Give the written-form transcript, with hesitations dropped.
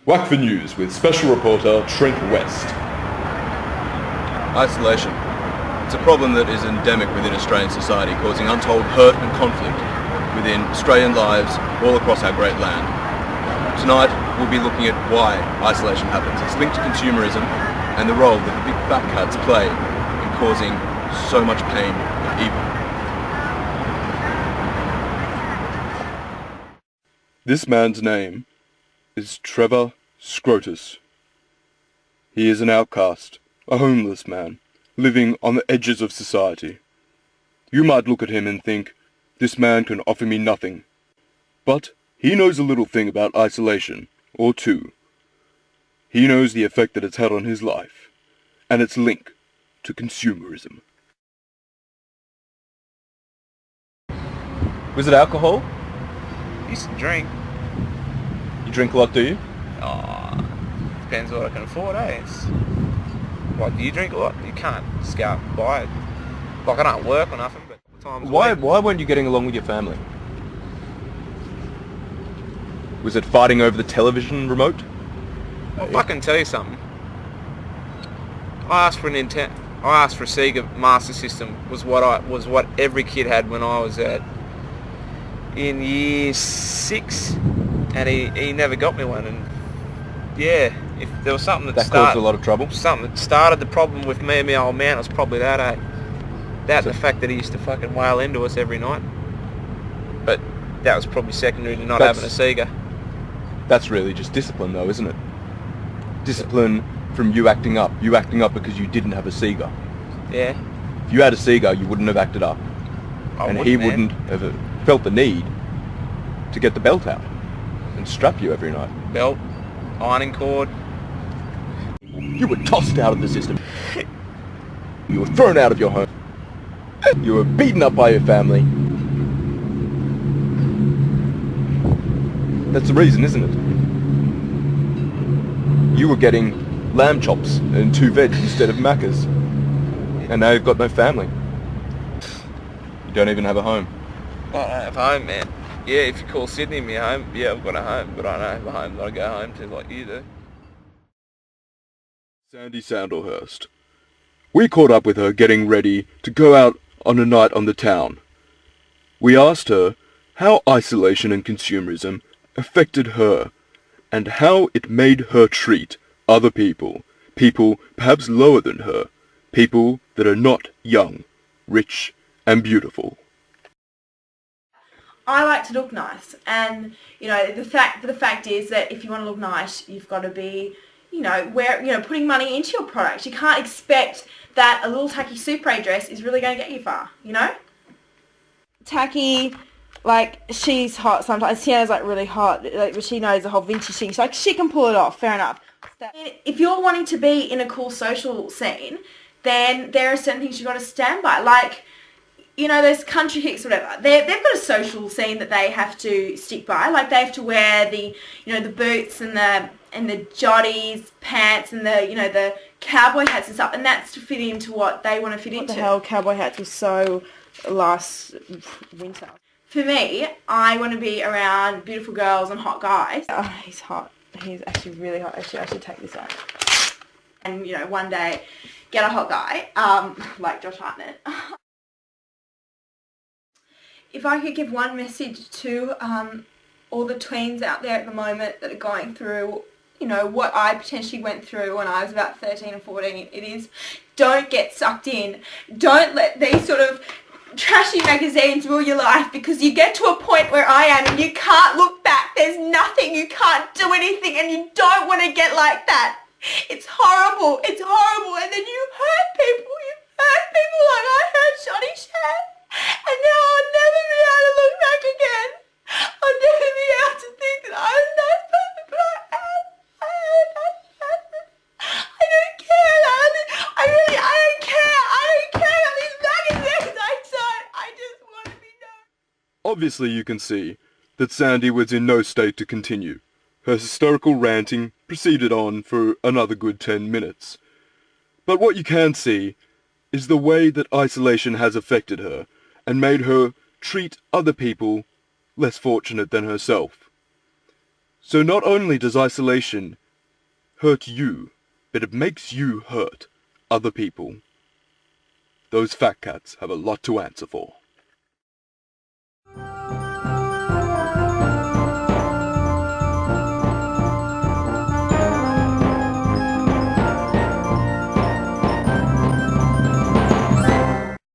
WAKFA News with special reporter Trent West. Isolation. It's a problem that is endemic within Australian society, causing untold hurt and conflict within Australian lives all across our great land. Tonight, we'll be looking at why isolation happens. It's linked to consumerism and the role that the big fat cats play in causing so much pain and evil. This man's name is Trevor Scrotus. He is an outcast, a homeless man, living on the edges of society. You might look at him and think, this man can offer me nothing. But he knows a little thing about isolation, or two. He knows the effect that it's had on his life, and its link to consumerism. Was it alcohol? Used to drink. You drink a lot, do you? Oh, depends what I can afford, eh? Like, do you drink a lot? You can't just go out and buy it. Like, I don't work or nothing, but times Why weren't you getting along with your family? Was it fighting over the television remote? I'll fucking tell you something. I asked for a Sega Master System. Was what every kid had when I was in year 6, and he never got me one. And yeah, if there was something that caused a lot of trouble. Something that started the problem with me and my old man, it was probably that. That and the fact that he used to fucking wail into us every night. But that was probably secondary to not having a Sega. That's really just discipline, though, isn't it? Discipline from you acting up. You acting up because you didn't have a Sega. Yeah. If you had a Sega, you wouldn't have acted up. He wouldn't have felt the need to get the belt out and strap you every night. Belt, ironing cord. You were tossed out of the system. You were thrown out of your home. You were beaten up by your family. That's the reason, isn't it? You were getting lamb chops and 2 veg instead of Maccas. And now you've got no family. You don't even have a home. I don't have a home, man. Yeah, if you call Sydney my home, yeah, I've got a home, but I don't have a home that I go home to like you do. Sandy Sandalhurst. We caught up with her getting ready to go out on a night on the town. We asked her how isolation and consumerism affected her, and how it made her treat other people, people perhaps lower than her, people that are not young, rich, and beautiful. I like to look nice, and the fact is that if you want to look nice, you've got to be, putting money into your product. You can't expect that a little tacky Supre dress is really going to get you far, Tacky, like, she's hot sometimes. Sienna's like really hot, but she knows the whole vintage thing. So, like, she can pull it off. Fair enough. If you're wanting to be in a cool social scene, then there are certain things you've got to stand by. Like, those country hicks, whatever. They've got a social scene that they have to stick by. Like, they have to wear the, the boots and the joddies, pants, and the cowboy hats and stuff. And that's to fit into what they want to fit into. What the hell, cowboy hats was so last winter. For me, I want to be around beautiful girls and hot guys. Oh, he's hot. He's actually really hot. Actually, I should take this out. And, one day, get a hot guy, like Josh Hartnett. If I could give one message to all the tweens out there at the moment that are going through, what I potentially went through when I was about 13 and 14, it is, don't get sucked in. Don't let these sort of trashy magazines rule your life, because you get to a point where I am and you can't look back. There's nothing. You can't do anything, and you don't want to get like that. It's horrible. It's horrible. And then you hurt people. You hurt people like I hurt Johnny Chan. And now I'll never be able to look Obviously you can see that Sandy was in no state to continue. Her hysterical ranting proceeded on for another good 10 minutes. But what you can see is the way that isolation has affected her and made her treat other people less fortunate than herself. So not only does isolation hurt you, but it makes you hurt other people. Those fat cats have a lot to answer for.